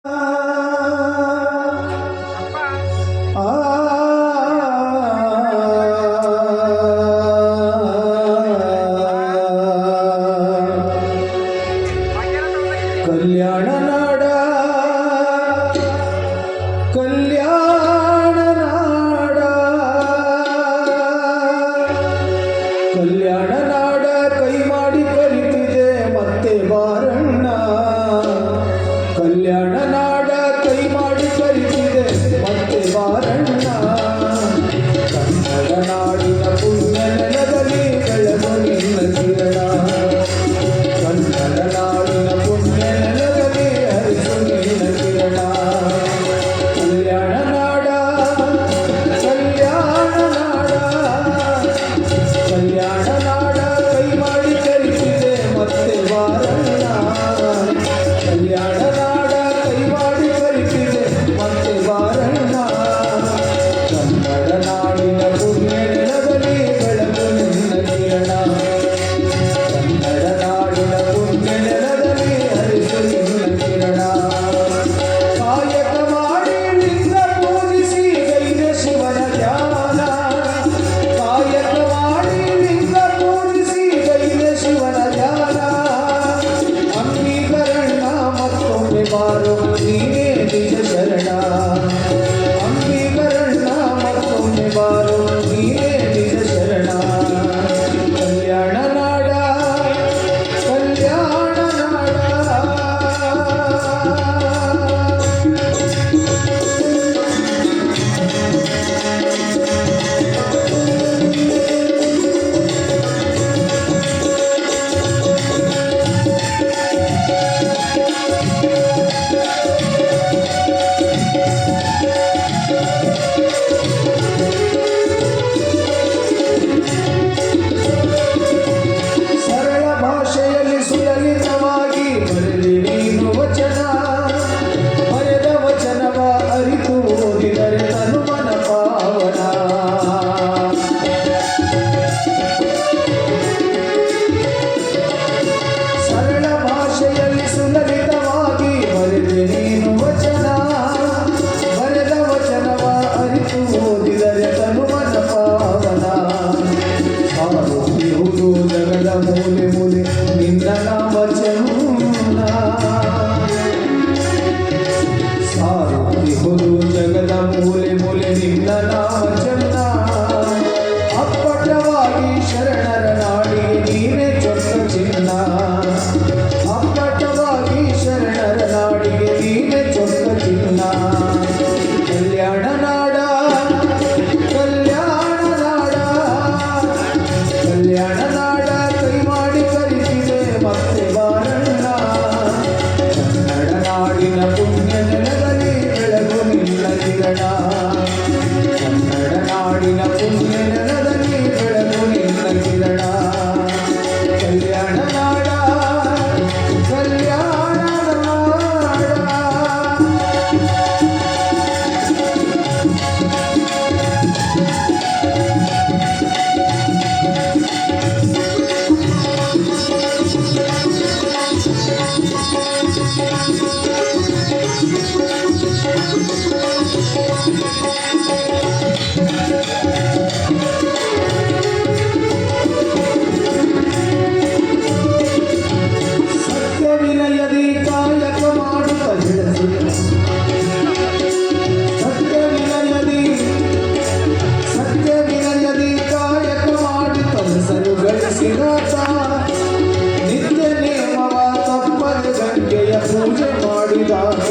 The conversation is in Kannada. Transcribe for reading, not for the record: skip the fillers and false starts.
ಕಲ್ಯಾಣ ನಾಡ ಕಲ್ಯಾಣ ನಾಡ ಕಲ್ಯಾಣ ನಾಡ ಕೈ ಮಾಡಿ ಕರಿತಿದೆ ಮತ್ತೆ ಬಾರಣ್ಣ. ಕಲ್ಯಾಣ ನಾಡ ಕೈ ಮಾಡಿ ಕರಿತಿದೆ ಮತ್ತೆ ಬಾರಣ್ಣ. ಕನ್ನಡ ನಾಡಿನ ಪುಣ್ಯ ನೆಲದಲ್ಲಿ ಬೆಳಗು ನಿನ್ನ ಕಿರಣ. ಕನ್ನಡ ನಾಡಿನ ಪುಣ್ಯ ನೆಲದಲ್ಲಿ ಹರಿಸು ನಿನ್ನ ಕಿರಣ. ಕಲ್ಯಾಣ ನಾಡ ಕಲ್ಯಾಣ ನಾಡ ಕಲ್ಯಾಣ ನಾಡ ಕೈ ಮಾಡಿ ಕರಿತಿದೆ ಮತ್ತೆ ಬಾರಣ್ಣ. ಕಲ್ಯಾಣ ನಾಡ ಕೈ ಮಾಡಿ ಕರಿತಿದೆ ಮತ್ತೆ ಬಾರಣ್ಣ. ಕನ್ನಡ ನಾಡಿನ ಪುಣ್ಯ ನೆಲದಲ್ಲಿ ಬೆಳಗು ನಿನ್ನ ಕಿರಣ. ಕನ್ನಡ ನಾಡಿನ ಪುಣ್ಯ ನೆಲದಲ್ಲಿ ಹರಿಸು ನಿನ್ನ ಕಿರಣ. ಕಾಯಕ ಮಾಡಿ ಲಿಂಗ ಪೂಜಿಸಿ ಗೈದ ಶಿವನ ಧ್ಯಾನ. ಕಾಯಕ ಮಾಡಿ ಲಿಂಗ ಪೂಜಿಸಿ ಗೈದ ಶಿವನ ಧ್ಯಾನ. ಅಂಗೀಕರಣ ಮತ್ತೊಮ್ಮೆ ಬಾರೋ ನೀನೇ ನಿಜ ಶರಣ. ಅಂಗೀಕರಣ ಮತ್ತೊಮ್ಮೆ ಬಾರೋ ನೀನೇ ನಿಜ ಶರಣ. ಕಲ್ಯಾಣ ನಾಡ ಕಲ್ಯಾಣ ನಾಡ. ಸರಳ ಭಾಷೆಯಲ್ಲಿ ಸುಲಲಿತವಾಗಿ ಬರೆದೆ ನೀನು ವಚನ. ಬರೆದ ವಚನವ ಅರಿತು ಓದಿದರೆ ತನುಮನ ಪಾವನ. ಸರಳ ಭಾಷೆಯಲ್ಲಿ ಸುಲಲಿತವಾಗಿ ಬರೆದೆ ನೀನು ವಚನ. ಬರೆದ ವಚನವ ಅರಿತು ಓದಿದರೆ ತನುಮನ ಪಾವನ. ಸಾರುತ್ತಿಹುದು ಜಗದ ಮೂಲೆ ಮೂಲೆ ನಿನ್ನ ನಾಮ ಚೆನ್ನ. ಸಾರುತ್ತಿಹುದು ಜಗದ ಮೂಲೆ ಮೂಲೆ ನಿನ್ನ ನಾಮ ಚೆನ್ನ. ಅಪ್ಪಟವಾಗಿ ಶರಣರ ನಾಡಿಗೆ ನೀನೇ ಚೊಕ್ಕ ಚಿನ್ನ. ಅಪ್ಪಟವಾಗಿ ಶರಣರ ನಾಡಿಗೆ ನೀನೇ ಚೊಕ್ಕ ಚಿನ್ನ. ಕಲ್ಯಾಣ ನಾಡ ಕಲ್ಯಾಣ ನಾಡ ಕಲ್ಯಾಣ ನಾಡ ಕೈ ಮಾಡಿ ಕರಿತಿದೆ ಮತ್ತೆ ಬಾರಣ್ಣ. ಕನ್ನಡ ನಾಡಿನ ಪುಣ್ಯ ನೆಲದಲ್ಲಿ ಬೆಳಗು ನಿನ್ನ ಕಿರಣ. ಕನ್ನಡ ನಾಡಿನ ಪುಣ್ಯ ನೆಲದಲ್ಲಿ ಬೆಳಗು ನಿನ್ನ ಕಿರಣ. ಕಲ್ಯಾಣ ನಾಡ ಕಲ್ಯಾಣ ನಾಡ. ಸತ್ಯ ವಿನಯದಿ ಕಾಯಕ ಮಾಡುತ್ತ ಬೆಳೆಸು. ಸತ್ಯ ವಿನಯದಿ ಕಾಯಕ ಮಾಡಿ ಕನಸಲು ಗಳಿಸಿದಾತ. ನಿತ್ಯ ನೇಮವ ತಪ್ಪದೆ ಗಂಗೆಯ ಪೂಜೆ ಮಾಡಿದಾತ.